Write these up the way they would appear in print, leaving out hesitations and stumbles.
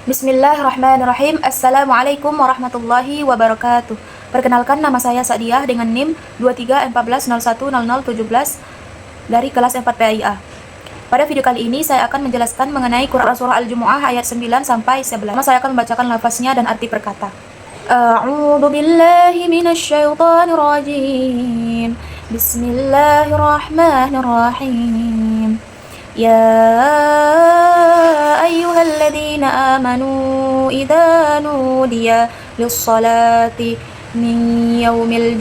Bismillahirrahmanirrahim. Assalamualaikum warahmatullahi wabarakatuh. Perkenalkan, nama saya Sadiah dengan NIM 2314010017 dari kelas 4 PAIA. Pada video kali ini saya akan menjelaskan mengenai Quran Surah Al-Jumu'ah ayat 9 sampai 11. Saya akan membacakan lafaznya dan arti perkata. A'udzu billahi minasyaitonir rajim. Bismillahirrahmanirrahim. Ya ayyuhalladzina amanu idza nudiya lis-salati min yaumil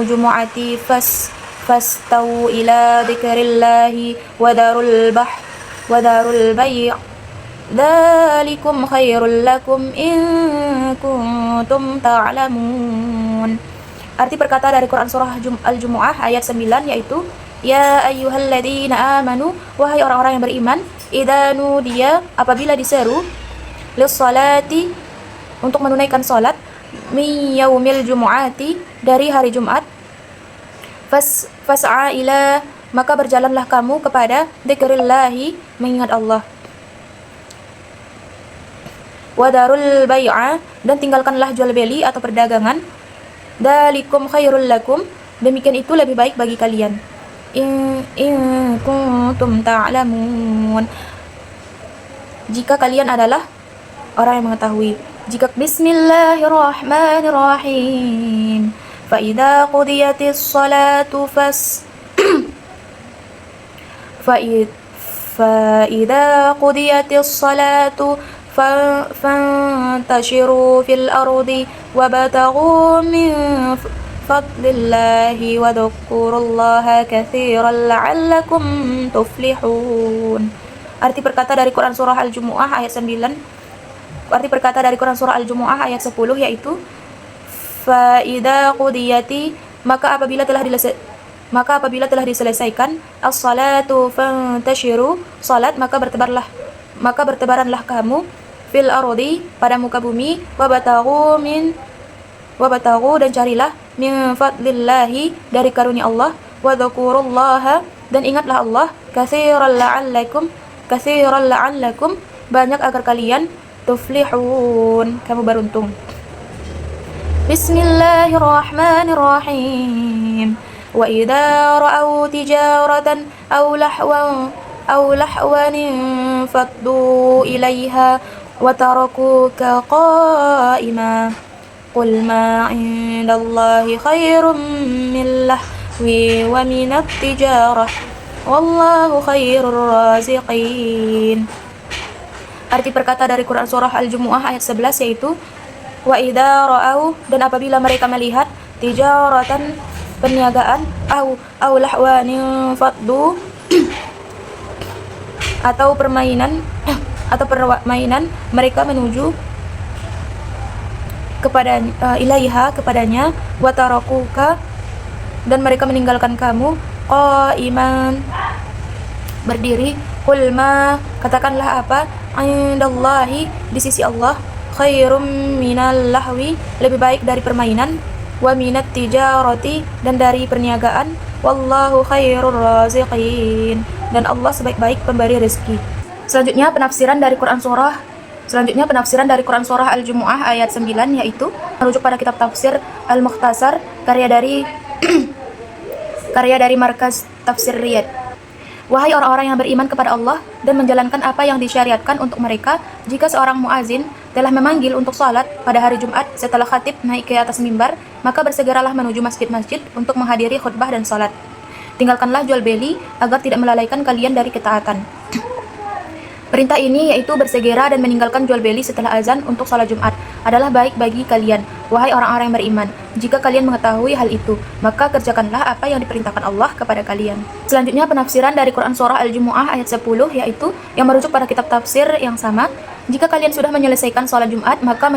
jumu'ati fastau ila dzikrillahi wa darul bai' dzalikum khairul lakum in kuntum ta'lamun. Arti perkata dari Quran Surah Al-Jumu'ah ayat 9 yaitu Ya ayyuhalladzina amanu, wahai orang-orang yang beriman, idza nudiya, apabila diseru, lis-salati, untuk menunaikan salat, min yaumil jumu'ati, dari hari Jumat, fas'a ila, maka berjalanlah kamu kepada dzikrillahi, mengingat Allah, wadarul bai'a, dan tinggalkanlah jual beli atau perdagangan, dzalikum khairul lakum, demikian itu lebih baik bagi kalian, in kuntum ta'lamun, jika kalian adalah orang yang mengetahui. Jika Bismillahirrahmanirrahim. Fa idza qudiyatis salatu fantashiru fil ardi wabtaghu min fadlillahi wa dzkurullaha katsiran la'allakum tuflihun. Arti perkata dari Quran Surah Al-Jumu'ah ayat 9. Arti perkata dari Quran Surah Al-Jumu'ah ayat 10 yaitu fa idza qudiyati, maka apabila telah diselesaikan as-salatu fantashiru, salat, maka bertebaranlah kamu fil ardi, pada muka bumi, wabtaghu, dan carilah min fadlillahi, dari karunia Allah, wa dzkurullaha, dan ingatlah Allah, katsiran la'allakum, banyak agar kalian tuflihun, kamu beruntung. Bismillahirrahmanirrahim. Wa idza ra'au tijaratan aw lahwan faddu ilaiha wa tarakuka qa'ima. Qul ma 'indallahi khairum min lahwi wa minat tijarah. Wallahu khairur raziqin. Arti perkata dari Quran Surah Al-Jumu'ah ayat 11 yaitu wa idza ra'au, dan apabila mereka melihat, tijaratan, perniagaan, au lahwanin faddu, atau permainan, mereka menuju kepada ilaiha, kepadanya, wa tarakuka, dan mereka meninggalkan kamu, qa'iman, berdiri. Qul ma, katakanlah apa, indallahi, di sisi Allah, khairum minal lahwi, lebih baik dari permainan, wa minat tijarati, dan dari perniagaan, wallahu khairur raziqin, dan Allah sebaik-baik pemberi rezeki. Selanjutnya penafsiran dari Quran Surah Al-Jumu'ah ayat 9 yaitu merujuk pada kitab tafsir Al-Mukhtasar karya dari Markaz Tafsir Riyadh. Wahai orang-orang yang beriman kepada Allah dan menjalankan apa yang disyariatkan untuk mereka, jika seorang muazin telah memanggil untuk salat pada hari Jumat setelah khatib naik ke atas mimbar, maka bersegeralah menuju masjid-masjid untuk menghadiri khutbah dan salat. Tinggalkanlah jual beli agar tidak melalaikan kalian dari ketaatan. Perintah ini, yaitu bersegera dan meninggalkan jual beli setelah azan untuk salat Jumat, adalah baik bagi kalian, wahai orang-orang yang beriman. Jika kalian mengetahui hal itu, maka kerjakanlah apa yang diperintahkan Allah kepada kalian. Selanjutnya penafsiran dari Quran Surah Al-Jumu'ah ayat 10 yaitu yang merujuk pada kitab tafsir yang sama. Jika kalian sudah menyelesaikan salat Jumat, maka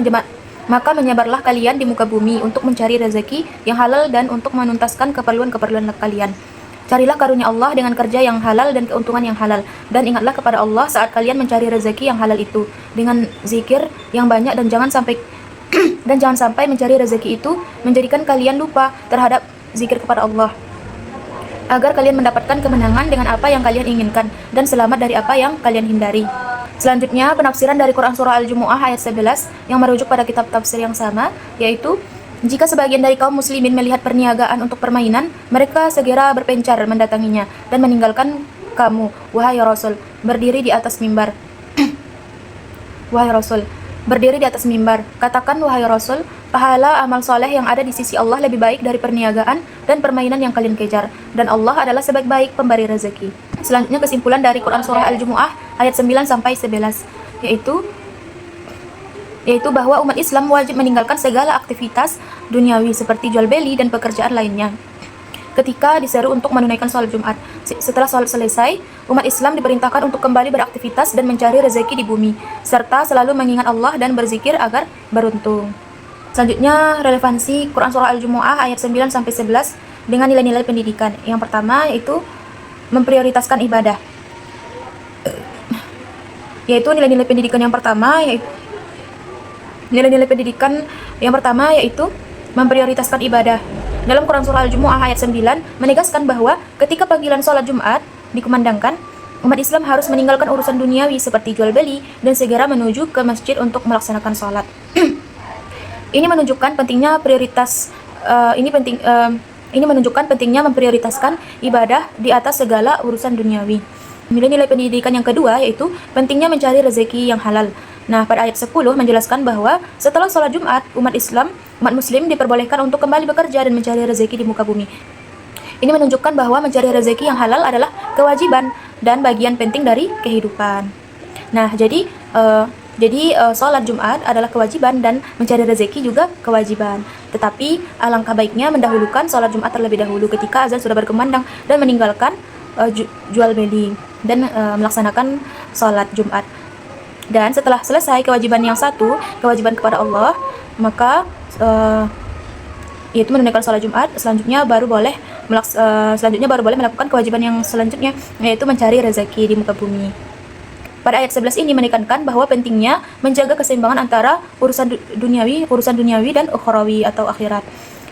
menyebarlah kalian di muka bumi untuk mencari rezeki yang halal dan untuk menuntaskan keperluan-keperluan kalian. Carilah karunia Allah dengan kerja yang halal dan keuntungan yang halal, dan ingatlah kepada Allah saat kalian mencari rezeki yang halal itu dengan zikir yang banyak, dan jangan sampai mencari rezeki itu menjadikan kalian lupa terhadap zikir kepada Allah. agar kalian mendapatkan kemenangan dengan apa yang kalian inginkan dan selamat dari apa yang kalian hindari. Selanjutnya, penafsiran dari Quran Surah Al-Jumu'ah ayat 11 yang merujuk pada kitab tafsir yang sama, yaitu jika sebagian dari kaum muslimin melihat perniagaan untuk permainan, mereka segera berpencar mendatanginya dan meninggalkan kamu, wahai Rasul, berdiri di atas mimbar. Wahai Rasul, berdiri di atas mimbar. Katakan, wahai Rasul, pahala amal soleh yang ada di sisi Allah lebih baik dari perniagaan dan permainan yang kalian kejar. Dan Allah adalah sebaik-baik pemberi rezeki. Selanjutnya kesimpulan dari Quran Surah Al-Jumu'ah ayat 9-11, yaitu bahwa umat Islam wajib meninggalkan segala aktivitas duniawi seperti jual beli dan pekerjaan lainnya ketika diseru untuk menunaikan sholat Jumat. Setelah sholat selesai, umat Islam diperintahkan untuk kembali beraktivitas dan mencari rezeki di bumi, serta selalu mengingat Allah dan berzikir agar beruntung. Selanjutnya, relevansi Quran Surah Al-Jumu'ah ayat 9-11 dengan nilai-nilai pendidikan. Yang pertama yaitu memprioritaskan ibadah. Yaitu nilai-nilai pendidikan yang pertama yaitu memprioritaskan ibadah. Dalam Quran Surah Al-Jumu'ah ayat 9 menegaskan bahwa ketika panggilan sholat Jumat dikumandangkan, umat Islam harus meninggalkan urusan duniawi seperti jual beli dan segera menuju ke masjid untuk melaksanakan sholat. Ini menunjukkan pentingnya memprioritaskan ibadah di atas segala urusan duniawi. Nilai-nilai pendidikan yang kedua yaitu pentingnya mencari rezeki yang halal. Nah, pada ayat 10 menjelaskan bahwa setelah sholat Jumat, umat muslim diperbolehkan untuk kembali bekerja dan mencari rezeki di muka bumi. Ini menunjukkan bahwa mencari rezeki yang halal adalah kewajiban dan bagian penting dari kehidupan. Nah, jadi sholat Jumat adalah kewajiban dan mencari rezeki juga kewajiban. Tetapi alangkah baiknya mendahulukan sholat Jumat terlebih dahulu ketika azan sudah berkumandang dan meninggalkan jual beli dan melaksanakan sholat Jumat. Dan setelah selesai kewajiban yang satu, kewajiban kepada Allah, maka yaitu menunaikan sholat Jumat, selanjutnya baru boleh melakukan kewajiban yang selanjutnya, yaitu mencari rezeki di muka bumi. Pada ayat 11 ini menekankan bahwa pentingnya menjaga keseimbangan antara urusan duniawi dan ukhrawi atau akhirat.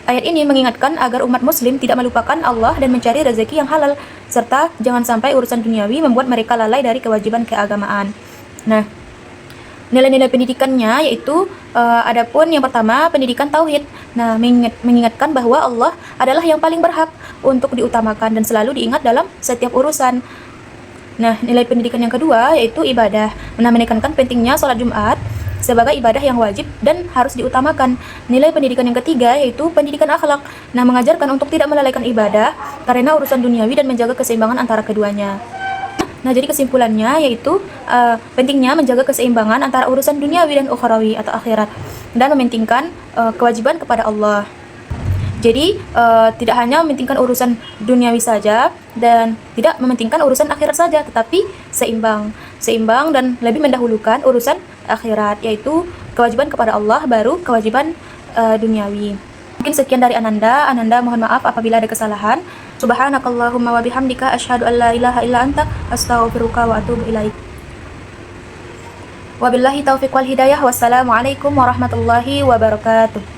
Ayat ini mengingatkan agar umat muslim tidak melupakan Allah dan mencari rezeki yang halal, serta jangan sampai urusan duniawi membuat mereka lalai dari kewajiban keagamaan. Nah, nilai-nilai pendidikannya yaitu adapun yang pertama pendidikan tauhid. Nah, mengingatkan bahwa Allah adalah yang paling berhak untuk diutamakan dan selalu diingat dalam setiap urusan. Nah, nilai pendidikan yang kedua yaitu ibadah. Nah, menekankan pentingnya sholat Jumat sebagai ibadah yang wajib dan harus diutamakan. Nilai pendidikan yang ketiga yaitu pendidikan akhlak. Nah, mengajarkan untuk tidak melalaikan ibadah karena urusan duniawi dan menjaga keseimbangan antara keduanya. Nah, jadi kesimpulannya yaitu pentingnya menjaga keseimbangan antara urusan duniawi dan ukhrawi atau akhirat dan mementingkan kewajiban kepada Allah. Jadi tidak hanya mementingkan urusan duniawi saja dan tidak mementingkan urusan akhirat saja, tetapi seimbang dan lebih mendahulukan urusan akhirat, yaitu kewajiban kepada Allah baru kewajiban duniawi. Mungkin sekian dari Ananda mohon maaf apabila ada kesalahan. Subhanakallahumma wa bihamdika asyhadu an la ilaha illa anta astaghfiruka wa atubu ilaik. Wabillahi taufiq wal hidayah. Wassalamualaikum warahmatullahi wabarakatuh.